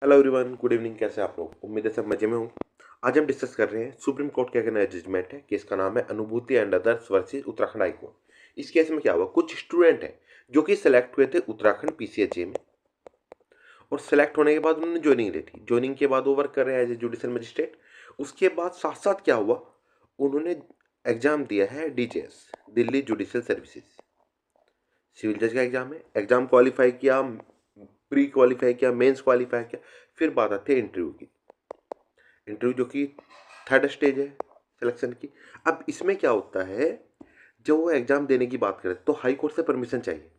Hello everyone, good evening. कैसे हैं आप लोग? उम्मीद है सब मजे में होंगे। आज हम डिस्कस कर रहे हैं सुप्रीम कोर्ट का एक नया जजमेंट है। केस का नाम है अनुभूति and others versus Uttarakhand high court. इस केस में क्या हुआ, कुछ स्टूडेंट हैं जो कि सिलेक्ट हुए थे उत्तराखंड पीसीएचए में, और सिलेक्ट होने के बाद उन्होंने ज्वाइनिंग ली थी। ज्वाइनिंग के बाद वो वर्क कर रहे हैं एज ए जुडिशियल मजिस्ट्रेट। उसके बाद साथ साथ क्या हुआ, उन्होंने एग्जाम दिया है डीजेएस, दिल्ली जुडिशियल सर्विसेज। सिविल जज का एग्जाम है। एग्जाम क्वालिफाई किया, प्री क्वालिफाई किया, मेंस क्वालिफाई किया। फिर बात आती है इंटरव्यू की। इंटरव्यू जो कि थर्ड स्टेज है सिलेक्शन की। अब इसमें क्या होता है, जब वो एग्जाम देने की बात करें तो हाई कोर्ट से परमिशन चाहिए।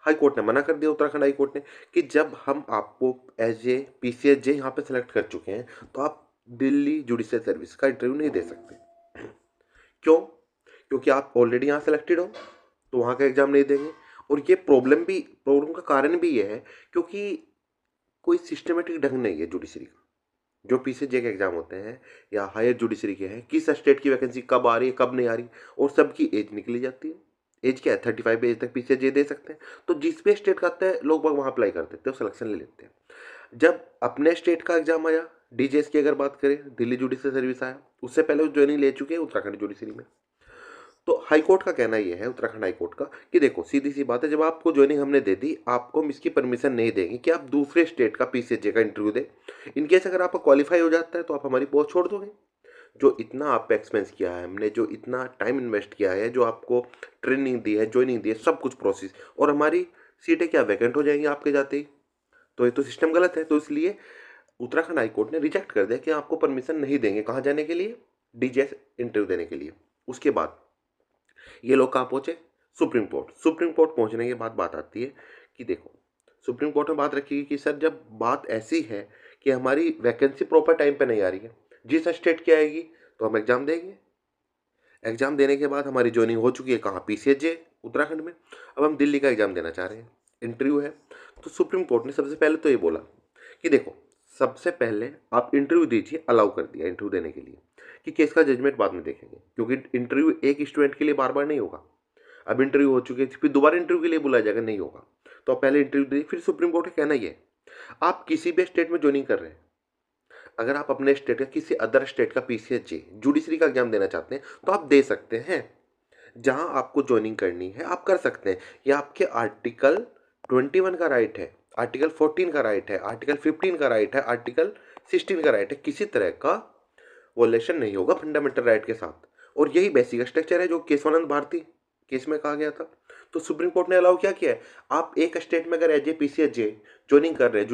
हाई कोर्ट ने मना कर दिया, उत्तराखंड हाई कोर्ट ने, कि जब हम आपको एज ए पीसीएच जे यहाँ पे सेलेक्ट कर चुके हैं तो आप दिल्ली जुडिशियल सर्विस का इंटरव्यू नहीं दे सकते। क्यों? क्योंकि आप ऑलरेडी यहाँ सेलेक्टेड हो, तो वहाँ का एग्जाम नहीं देंगे। और ये प्रॉब्लम का कारण भी ये है क्योंकि कोई सिस्टमेटिक ढंग नहीं है जुडिशरी का। जो पीसीजे के एग्जाम होते हैं या हायर जुडिशरी के हैं, किस स्टेट की वैकेंसी कब आ रही है कब नहीं आ रही, और सबकी एज निकली जाती है। एज क्या है, 35 एज तक पीसीजे दे सकते हैं। तो जिस भी स्टेट का आता है लोग बाग वहाँ अप्लाई कर देते हैं, सिलेक्शन ले लेते हैं। जब अपने स्टेट का एग्जाम आया, डीजेएस की अगर बात करें, दिल्ली जुडिशियल सर्विस आया, उससे पहले वो ज्वाइनिंग ले चुके हैं उत्तराखंड जुडिशरी में। तो हाई कोर्ट का कहना यह है, उत्तराखंड हाई कोर्ट का, कि देखो सीधी सी बात है, जब आपको ज्वाइनिंग हमने दे दी, आपको हम इसकी परमिशन नहीं देंगे कि आप दूसरे स्टेट का पीसीजे का इंटरव्यू दें। इनकेस अगर आपका क्वालिफाई हो जाता है तो आप हमारी पोस्ट छोड़ दोगे। जो इतना आप पे एक्सपेंस किया है हमने, जो इतना टाइम इन्वेस्ट किया है, जो आपको ट्रेनिंग दी है, ज्वाइनिंग दी है, सब कुछ प्रोसेस, और हमारी सीटें क्या वैकेंट हो जाएंगी आपके जाते ही? तो ये तो सिस्टम गलत है। तो इसलिए उत्तराखंड हाई कोर्ट ने रिजेक्ट कर दिया कि आपको परमिशन नहीं देंगे। कहाँ जाने के लिए? डीजेएस इंटरव्यू देने के लिए। उसके बाद ये लोग कहाँ पहुंचे? Supreme court. सुप्रीम कोर्ट पहुंचने के बाद बात आती है कि देखो, सुप्रीम कोर्ट में बात रखी कि सर जब बात ऐसी है कि हमारी वैकेंसी प्रॉपर टाइम पे नहीं आ रही है, जिस स्टेट की आएगी तो हम एग्जाम देंगे। एग्जाम देने के बाद हमारी ज्वाइनिंग हो चुकी है कहाँ, पीसीएचए उत्तराखंड में। अब हम दिल्ली का एग्जाम देना चाह रहे हैं, इंटरव्यू है। तो सुप्रीम कोर्ट ने सबसे पहले तो ये बोला कि देखो, सबसे पहले आप इंटरव्यू दीजिए, अलाउ कर दिया इंटरव्यू देने के लिए, कि केस का जजमेंट बाद में देखेंगे, क्योंकि इंटरव्यू एक स्टूडेंट के लिए बार बार नहीं होगा। अब इंटरव्यू हो चुके हैं, फिर दोबारा इंटरव्यू के लिए बुलाया जाएगा? नहीं होगा। तो आप पहले इंटरव्यू दी। फिर सुप्रीम कोर्ट का कहना ही है, आप किसी भी स्टेट में ज्वाइनिंग कर रहे हैं, अगर आप अपने स्टेट का किसी अदर स्टेट का पीसीएचए जुडिशरी का एग्जाम देना चाहते हैं तो आप दे सकते हैं। जहां आपको ज्वाइनिंग करनी है आप कर सकते हैं। ये आपके आर्टिकल 21 का राइट है, आर्टिकल 14 का राइट है, आर्टिकल 15 का राइट है, आर्टिकल 16 का राइट है। किसी तरह का वोलेशन नहीं होगा फंडामेंटल राइट के साथ। और यही बेसिक स्ट्रक्चर है जो केशवानंद भारती केस में कहा गया था। तो सुप्रीम कोर्ट ने अलाउ क्या किया है, आप एक स्टेट में अगर एज ए पीसीएच ज्वाइनिंग कर रहे हैं